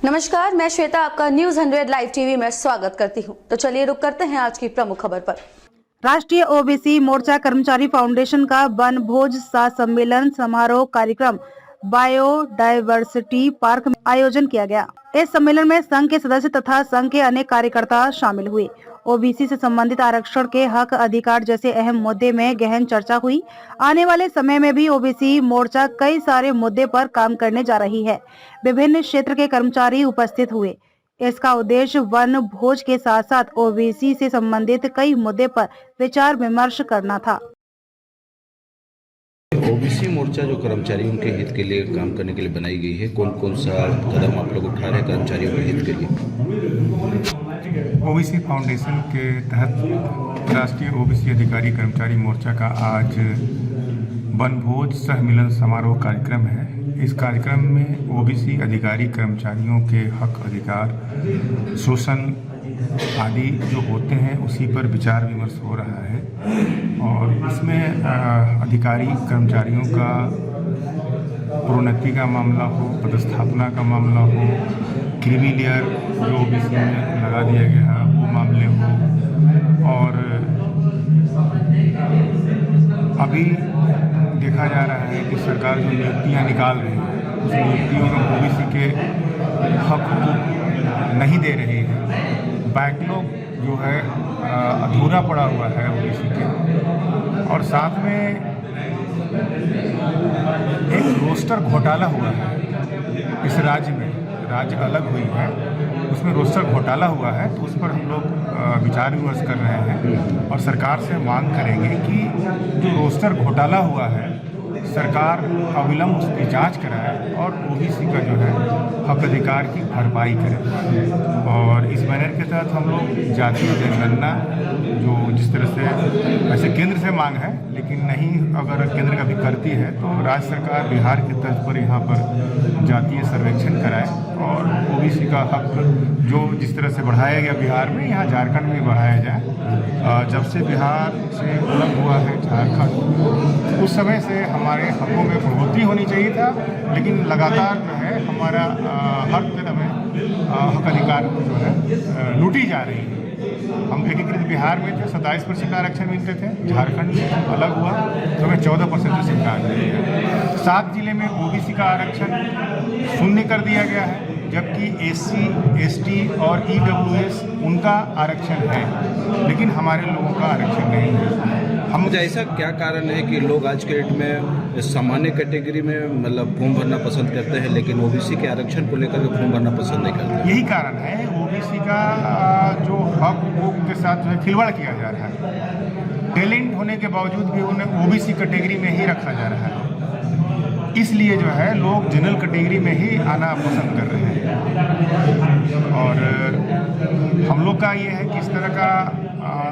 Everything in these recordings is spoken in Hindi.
नमस्कार, मैं श्वेता आपका न्यूज 100 लाइव टीवी में स्वागत करती हूं। तो चलिए रुक करते हैं आज की प्रमुख खबर पर। राष्ट्रीय ओबीसी मोर्चा कर्मचारी फाउंडेशन का वनभोज सह सम्मेलन समारोह कार्यक्रम बायोडायवर्सिटी पार्क में आयोजन किया गया। इस सम्मेलन में संघ के सदस्य तथा संघ के अनेक कार्यकर्ता शामिल हुए। ओबीसी से संबंधित आरक्षण के हक अधिकार जैसे अहम मुद्दे में गहन चर्चा हुई। आने वाले समय में भी ओबीसी मोर्चा कई सारे मुद्दे पर काम करने जा रही है। विभिन्न क्षेत्र के कर्मचारी उपस्थित हुए। इसका उद्देश्य वन भोज के साथ साथ ओबीसी से संबंधित कई मुद्दे पर विचार विमर्श करना था। ओबीसी मोर्चा जो कर्मचारियों के हित के लिए काम करने के लिए बनाई गई है, कौन कौन सा कदम आप लोग उठा रहे हैं कर्मचारियों के हित के लिए? ओबीसी फाउंडेशन के तहत राष्ट्रीय ओबीसी अधिकारी कर्मचारी मोर्चा का आज वनभोज सह मिलन समारोह कार्यक्रम है। इस कार्यक्रम में ओबीसी अधिकारी कर्मचारियों के हक अधिकार, शोषण आदि जो होते हैं उसी पर विचार विमर्श हो रहा है और इसमें अधिकारी कर्मचारियों का प्रोन्नति का मामला हो, पदस्थापना का मामला हो, क्रीमी लेयर जो ओबीसी में लगा दिया गया है वो मामले हो और अभी देखा जा रहा है कि सरकार जो नियुक्तियां निकाल रही है उस नियुक्तियों में ओबीसी के हक को नहीं दे रही है। बैकलॉग जो है अधूरा पड़ा हुआ है ओबीसी के और साथ में एक रोस्टर घोटाला हुआ है इस राज्य में। राज्य अलग हुई है, उसमें रोस्टर घोटाला हुआ है तो उस पर हम लोग विचार विमर्श कर रहे हैं और सरकार से मांग करेंगे कि जो रोस्टर घोटाला हुआ है सरकार अविलंब उसकी जांच कराए और ओबीसी का जो है हक अधिकार की भरपाई करे। और इस बैनर के तहत हम लोग जातीय जनगणना जो जिस तरह से वैसे केंद्र से मांग है लेकिन नहीं अगर केंद्र का भी करती है तो राज्य सरकार बिहार की तर्ज पर यहाँ पर जातीय सर्वेक्षण कराए और ओबीसी का हक जो जिस तरह से बढ़ाया गया बिहार में यहाँ झारखंड में बढ़ाया जाए। जब से बिहार से अलग हुआ है झारखंड उस समय से हमारे हकों में बढ़ोतरी होनी चाहिए था लेकिन लगातार जो है हमारा हर तरह में हक अधिकार जो है लूटी जा रही है। हम एकीकृत बिहार में थे, 27% आरक्षण मिलते थे, झारखंड में अलग हुआ तो हमें 14% से सरकार मिली है। 7 जिले में ओबीसी का आरक्षण शून्य कर दिया गया है जबकि एससी, एसटी और ईडब्ल्यूएस उनका आरक्षण है लेकिन हमारे लोगों का आरक्षण नहीं है। हम ऐसा क्या कारण है कि लोग आज के डेट में सामान्य कैटेगरी में मतलब फॉर्म भरना पसंद करते हैं लेकिन ओबीसी के आरक्षण को लेकर के फॉर्म भरना पसंद नहीं करते? यही कारण है, ओबीसी का जो हक के साथ जो है खिलवाड़ किया जा रहा है। टैलेंट होने के बावजूद भी उन्हें ओबीसी कैटेगरी में ही रखा जा रहा है, इसलिए जो है लोग जनरल कैटेगरी में ही आना पसंद कर रहे हैं। और हम लोग का ये है कि इस तरह का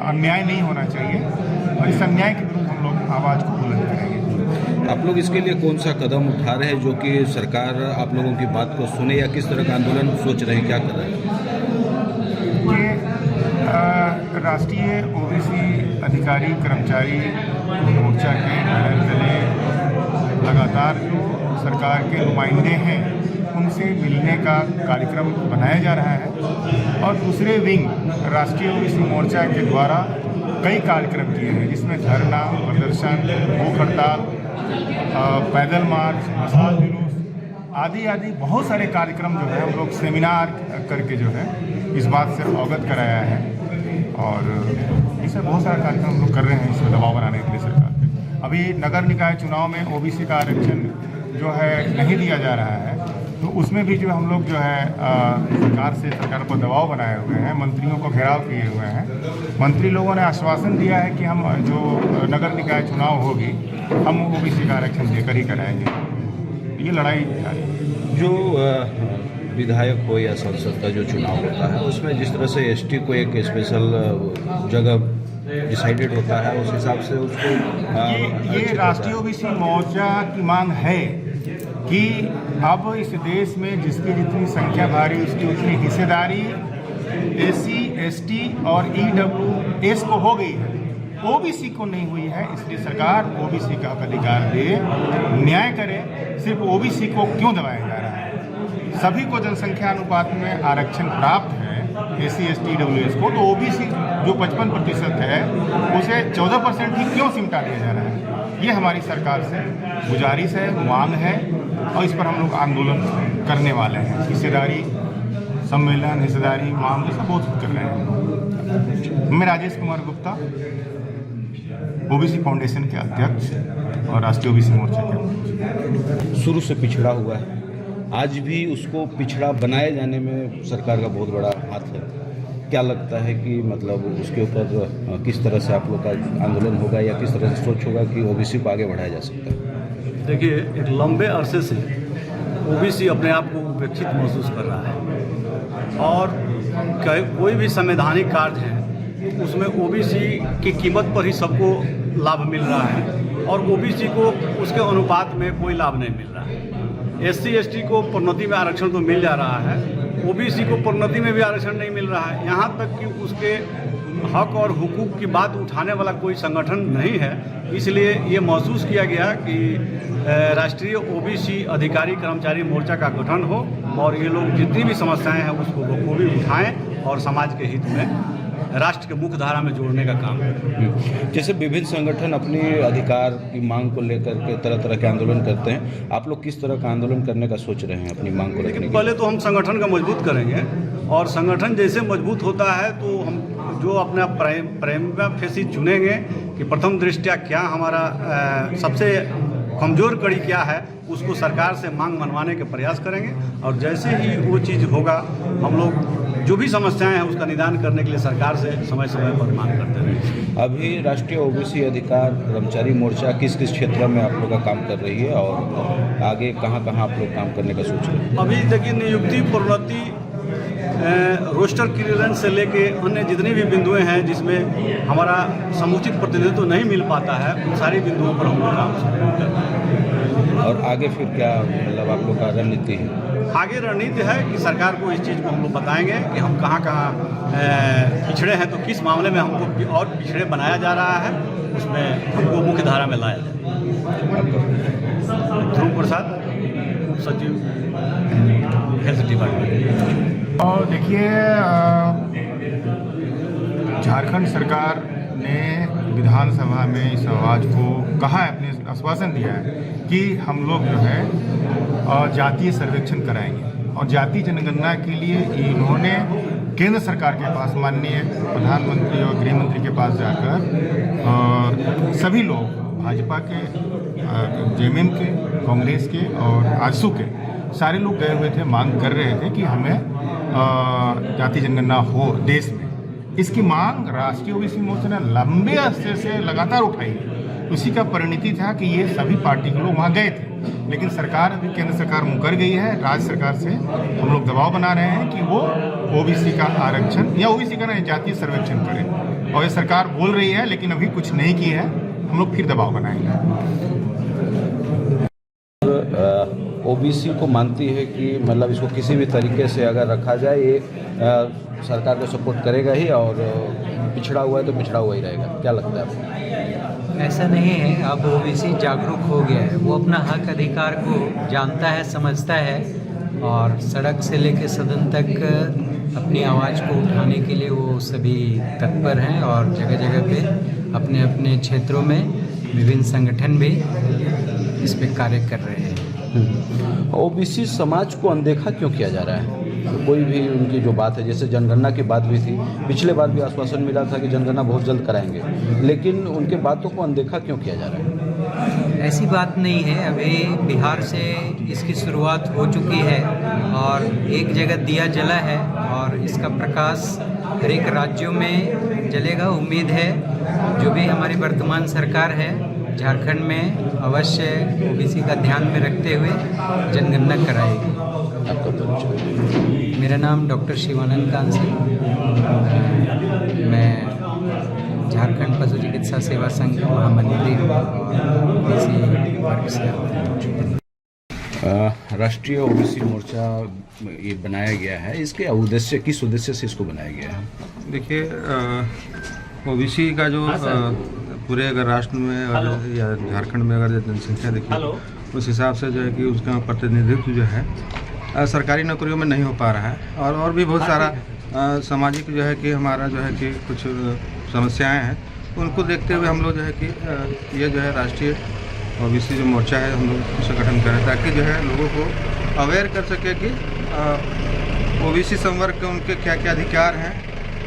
अन्याय नहीं होना चाहिए और इस अन्याय के विरुद्ध हम लोग आवाज़ को बुलंद करेंगे। आप लोग इसके लिए कौन सा कदम उठा रहे हैं जो कि सरकार आप लोगों की बात को सुने या किस तरह का आंदोलन सोच रहे हैं, क्या कर रहे हैं? ये राष्ट्रीय ओबीसी अधिकारी कर्मचारी मोर्चा के बैनर तले लगातार जो सरकार के नुमाइंदे हैं उनसे मिलने का कार्यक्रम बनाया जा रहा है और दूसरे विंग राष्ट्रीय ओबीसी मोर्चा के द्वारा कई कार्यक्रम किए हैं जिसमें धरना, प्रदर्शन, भूख हड़ताल, पैदल मार्च, मसाल जुलूस आदि बहुत सारे कार्यक्रम जो है हम लोग सेमिनार करके जो है इस बात से अवगत कराया है और इसमें बहुत सारा कार्यक्रम हम लोग कर रहे हैं इसमें दबाव बनाने के लिए सरकार पे। अभी नगर निकाय चुनाव में ओबीसी का आरक्षण जो है नहीं दिया जा रहा है तो उसमें भी जो हम लोग जो है सरकार पर दबाव बनाए हुए हैं, मंत्रियों को घेराव किए हुए हैं। मंत्री लोगों ने आश्वासन दिया है कि हम जो नगर निकाय चुनाव होगी हम ओबीसी का आरक्षण देकर ही कराएंगे। ये लड़ाई जारी है। जो विधायक हो या संसद का जो चुनाव होता है उसमें जिस तरह से एसटी को एक स्पेशल जगह डिसाइडेड होता है उस हिसाब से उसको ये राष्ट्रीय ओबीसी मोर्चा की मांग है कि अब इस देश में जिसकी जितनी संख्या भारी उसकी उतनी हिस्सेदारी एससी, एसटी और ईडब्ल्यूएस को हो गई है, ओबीसी को नहीं हुई है। इसलिए सरकार ओबीसी का हक अधिकार दे, न्याय करे। सिर्फ ओबीसी को क्यों दबाया जा रहा है? सभी को जनसंख्या अनुपात में आरक्षण प्राप्त है SC ST EWS को, तो OBC जो 55% है उसे 14% ही क्यों सिमटा दिया जा रहा है? ये हमारी सरकार से गुजारिश है, मांग है, और इस पर हम लोग आंदोलन करने वाले हैं। हिस्सेदारी सम्मेलन, हिस्सेदारी मांग, सब बहुत कुछ कर रहे हैं। मैं राजेश कुमार गुप्ता, OBC फाउंडेशन के अध्यक्ष और राष्ट्रीय OBC मोर्चा के अध्यक्ष। शुरू से पिछड़ा हुआ है, आज भी उसको पिछड़ा बनाए जाने में सरकार का बहुत बड़ा हाथ है। क्या लगता है कि मतलब उसके ऊपर किस तरह से आप लोग का आंदोलन होगा या किस तरह से सोच होगा कि OBC को आगे बढ़ाया जा सकता है? देखिए, एक लंबे अरसे से OBC अपने आप को उपेक्षित महसूस कर रहा है और कोई भी संवैधानिक कार्य है तो उसमें OBC की कीमत पर ही सबको लाभ मिल रहा है और OBC को उसके अनुपात में कोई लाभ नहीं मिल रहा है। SC ST को प्रोन्नति में आरक्षण तो मिल जा रहा है, OBC को प्रोन्नति में भी आरक्षण नहीं मिल रहा है। यहाँ तक कि उसके हक और हुकूक की बात उठाने वाला कोई संगठन नहीं है। इसलिए ये महसूस किया गया कि राष्ट्रीय OBC अधिकारी कर्मचारी मोर्चा का गठन हो और ये लोग जितनी भी समस्याएं हैं उसको बखूबी उठाएं और समाज के हित में राष्ट्र के मुख्य धारा में जोड़ने का काम करें। जैसे विभिन्न संगठन अपनी अधिकार की मांग को लेकर के तरह तरह के आंदोलन करते हैं, आप लोग किस तरह का आंदोलन करने का सोच रहे हैं अपनी मांग को रखने के लिए? पहले तो हम संगठन का मजबूत करेंगे और संगठन जैसे मजबूत होता है तो हम जो अपना प्राइमा फेसी चुनेंगे कि प्रथम दृष्टया क्या हमारा सबसे कमज़ोर कड़ी क्या है, उसको सरकार से मांग मनवाने के प्रयास करेंगे और जैसे ही वो चीज़ होगा हम लोग जो भी समस्याएं हैं उसका निदान करने के लिए सरकार से समय समय पर मांग करते रहेंगे। अभी राष्ट्रीय OBC अधिकार कर्मचारी मोर्चा किस किस क्षेत्र में आप लोग का काम कर रही है और आगे कहां कहां आप लोग काम करने का सोच रहे हैं? अभी देखिए, नियुक्ति, प्रोन्नति, रोस्टर क्लियरेंस से लेके अन्य जितनी भी बिंदुएं हैं जिसमें हमारा समुचित प्रतिनिधित्व नहीं मिल पाता है, उन सारी बिंदुओं पर हम लोग काम करते हैं। और आगे फिर क्या मतलब आप लोग का रणनीति है? आगे रणनीति है कि सरकार को इस चीज़ को हम लोग बताएंगे कि हम कहाँ पिछड़े हैं, तो किस मामले में हमको और पिछड़े बनाया जा रहा है, उसमें हमको मुख्य धारा में लाया जाए। ध्रुव प्रसाद, उप सचिव हेल्थ डिपार्टमेंट। और देखिए, झारखंड सरकार ने विधानसभा में इस आवाज़ को कहा है, अपने आश्वासन दिया है कि हम लोग जो है जातीय सर्वेक्षण कराएंगे और जातीय जनगणना के लिए इन्होंने केंद्र सरकार के पास, माननीय प्रधानमंत्री और गृह मंत्री के पास जाकर सभी लोग, भाजपा के, JMM के, कांग्रेस के और आजसू के, सारे लोग गए हुए थे, मांग कर रहे थे कि हमें जातीय जनगणना हो देश में। इसकी मांग राष्ट्रीय OBC मोर्चा ने लंबे अरसे से लगातार उठाई। उसी का परिणति था कि ये सभी पार्टी के लोग वहाँ गए थे, लेकिन सरकार, अभी केंद्र सरकार मुकर गई है। राज्य सरकार से हम लोग दबाव बना रहे हैं कि वो OBC का आरक्षण या OBC का नहीं, जातीय सर्वेक्षण करें, और ये सरकार बोल रही है लेकिन अभी कुछ नहीं की है। हम लोग फिर दबाव बनाएंगे। OBC को मानती है कि मतलब इसको किसी भी तरीके से अगर रखा जाए ये सरकार को सपोर्ट करेगा ही और पिछड़ा हुआ है तो पिछड़ा हुआ ही रहेगा। क्या लगता है आपको? ऐसा नहीं है, अब OBC जागरूक हो गया है, वो अपना हक अधिकार को जानता है, समझता है और सड़क से लेकर सदन तक अपनी आवाज़ को उठाने के लिए वो सभी तत्पर हैं और जगह जगह पे अपने अपने क्षेत्रों में विभिन्न संगठन भी इस पे कार्य कर रहे हैं। OBC समाज को अनदेखा क्यों किया जा रहा है? कोई भी उनकी जो बात है, जैसे जनगणना की बात भी थी, पिछले बार भी आश्वासन मिला था कि जनगणना बहुत जल्द कराएंगे, लेकिन उनके बातों को अनदेखा क्यों किया जा रहा है? ऐसी बात नहीं है, अभी बिहार से इसकी शुरुआत हो चुकी है और एक जगह दिया जला है और इसका प्रकाश हर एक राज्यों में जलेगा। उम्मीद है जो भी हमारी वर्तमान सरकार है झारखंड में अवश्य OBC का ध्यान में रखते हुए जनगणना कराएगी। आपका परिचय? मेरा नाम डॉक्टर शिवानंद कांसी, मैं झारखंड पशु चिकित्सा सेवा संघ का महामंत्री हूँ और OBC वर्ग से आता हूँ। राष्ट्रीय OBC मोर्चा ये बनाया गया है, इसके उद्देश्य, किस उद्देश्य से इसको बनाया गया है? देखिए, OBC का जो पूरे अगर राष्ट्र में अगर या झारखंड में अगर जनसंख्या देखिए उस हिसाब से जो है कि उसका प्रतिनिधित्व जो है सरकारी नौकरियों में नहीं हो पा रहा है और भी बहुत सारा सामाजिक जो है कि हमारा जो है कि कुछ समस्याएं हैं, उनको देखते हुए हम लोग जो है कि ये जो है राष्ट्रीय ओबीसी जो मोर्चा है हम लोग उसे गठन करें ताकि जो है लोगों को अवेयर कर सके कि ओबीसी संवर्ग के उनके क्या क्या अधिकार हैं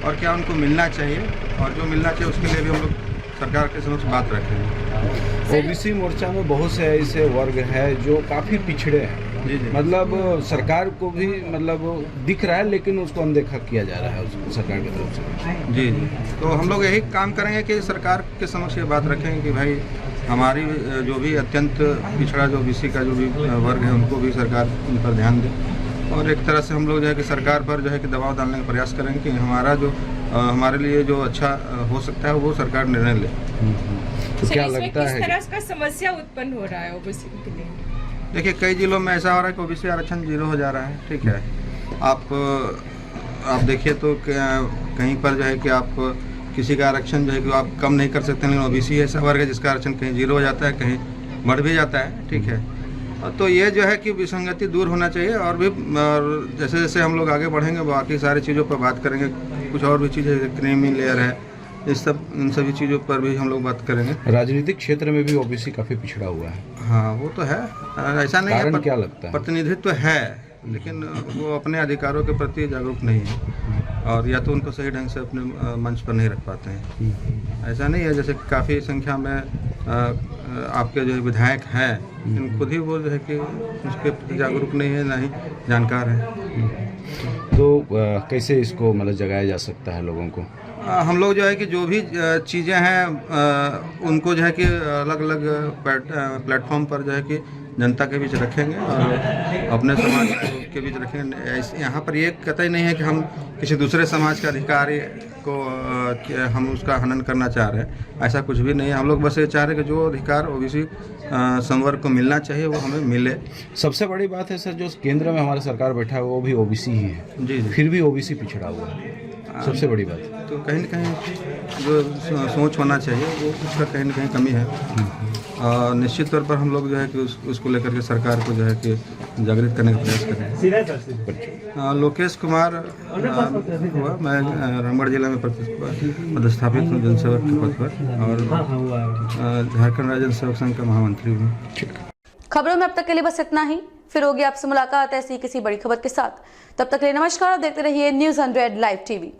और क्या उनको मिलना चाहिए, और जो मिलना चाहिए उसके लिए भी हम लोग सरकार के समक्ष बात रखेंगे। ओबीसी मोर्चा में बहुत से ऐसे वर्ग हैं जो काफ़ी पिछड़े हैं, जी जी। मतलब सरकार को भी मतलब दिख रहा है लेकिन उसको अनदेखा किया जा रहा है सरकार की तरफ से। जी जी, तो हम लोग यही काम करेंगे कि सरकार के समक्ष ये बात रखेंगे कि भाई हमारी जो भी अत्यंत पिछड़ा जो ओबीसी का जो भी वर्ग है उनको भी सरकार उन पर ध्यान दे, और एक तरह से हम लोग जो है कि सरकार पर जो है कि दबाव डालने का प्रयास करेंगे कि हमारा जो हमारे लिए जो अच्छा हो सकता है वो सरकार निर्णय ले। तो क्या लगता है किस तरह का समस्या उत्पन्न हो रहा है ओबीसी के लिए? देखिए कई जिलों में ऐसा हो रहा है कि ओबीसी आरक्षण 0 हो जा रहा है, ठीक है। आप देखिए तो कहीं पर जो है कि आप किसी का आरक्षण जो है कि आप कम नहीं कर सकते, लेकिन ओबीसी ऐसा वर्ग है जिसका आरक्षण कहीं 0 हो जाता है, कहीं बढ़ भी जाता है, ठीक है। तो ये जो है कि विसंगति दूर होना चाहिए, और भी जैसे जैसे हम लोग आगे बढ़ेंगे बाकी सारी चीज़ों पर बात करेंगे, कुछ और भी चीज़ें क्रीमी लेयर है, इन सभी चीज़ों पर भी हम लोग बात करेंगे। राजनीतिक क्षेत्र में भी ओबीसी काफ़ी पिछड़ा हुआ है। हाँ वो तो है, ऐसा नहीं है, क्या लगता है? प्रतिनिधित्व है लेकिन वो अपने अधिकारों के प्रति जागरूक नहीं है, और या तो उनको सही ढंग से अपने मंच पर नहीं रख पाते हैं। ऐसा नहीं है, जैसे काफ़ी संख्या में आपके जो विधायक हैं, लेकिन खुद ही वो जो है कि उसके प्रति जागरूक नहीं है, ना ही जानकार हैं। तो कैसे इसको मतलब जगाया जा सकता है लोगों को? हम लोग जो है कि जो भी चीज़ें हैं उनको जो है कि अलग अलग प्लेटफॉर्म पर जो है कि जनता के बीच रखेंगे और अपने समाज के बीच रखेंगे। यहाँ पर ये कतई नहीं है कि हम किसी दूसरे समाज के अधिकारी को हम उसका हनन करना चाह रहे हैं, ऐसा कुछ भी नहीं है। हम लोग बस ये चाह रहे हैं कि जो अधिकार ओबीसी संवर्ग को मिलना चाहिए वो हमें मिले। सबसे बड़ी बात है सर, जो केंद्र में हमारी सरकार बैठा है वो भी ओबीसी ही है, जी जी, फिर भी ओबीसी पिछड़ा हुआ है, सबसे बड़ी बात। तो कहीं न कहीं जो सोच होना चाहिए वो उसका कहीं न कहीं कमी है, और निश्चित तौर पर हम लोग जो है कि उसको लेकर के सरकार को जो है कि जागृत करने का प्रयास करें। लोकेश कुमार हुआ, मैं रामगढ़ जिला में पदस्थापित हूँ जनसेवक के पद पर, और झारखंड राज्य जनसेवक संघ का महामंत्री हूँ। खबरों में अब तक के लिए बस इतना ही, फिर होगी आपसे मुलाकात ऐसी किसी बड़ी खबर के साथ। तब तक के लिए नमस्कार और देखते रहिए न्यूज़ 100 लाइव टीवी।